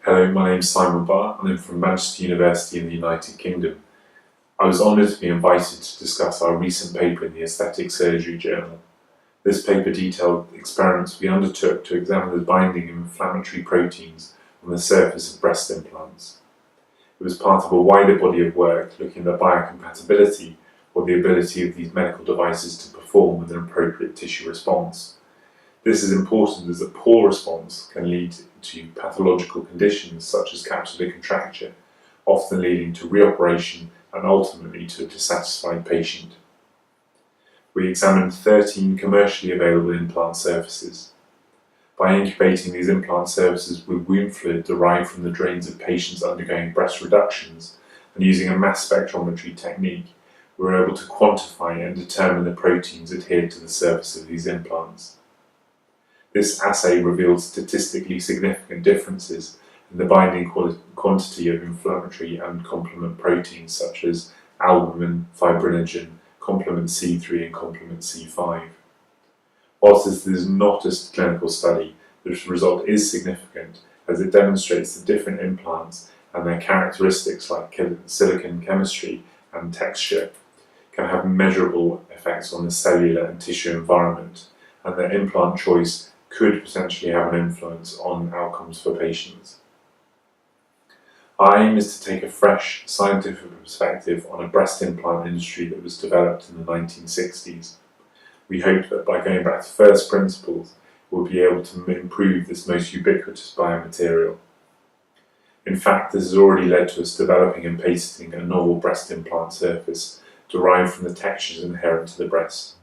Hello, my name is Simon Barr and I'm from Manchester University in the United Kingdom. I was honoured to be invited to discuss our recent paper in the Aesthetic Surgery Journal. This paper detailed experiments we undertook to examine the binding of inflammatory proteins on the surface of breast implants. It was part of a wider body of work looking at the biocompatibility or the ability of these medical devices to perform with an appropriate tissue response. This is important as a poor response can lead to pathological conditions such as capsular contracture, often leading to reoperation and ultimately to a dissatisfied patient. We examined 13 commercially available implant surfaces. By incubating these implant surfaces with wound fluid derived from the drains of patients undergoing breast reductions and using a mass spectrometry technique, we were able to quantify and determine the proteins adhered to the surface of these implants. This assay revealed statistically significant differences in the binding quantity of inflammatory and complement proteins such as albumin, fibrinogen, complement C3 and complement C5. Whilst this is not a clinical study, the result is significant as it demonstrates that different implants and their characteristics like silicon chemistry and texture can have measurable effects on the cellular and tissue environment, and that implant choice could potentially have an influence on outcomes for patients. Our aim is to take a fresh scientific perspective on a breast implant industry that was developed in the 1960s. We hope that by going back to first principles, we'll be able to improve this most ubiquitous biomaterial. In fact, this has already led to us developing and patenting a novel breast implant surface derived from the textures inherent to the breast.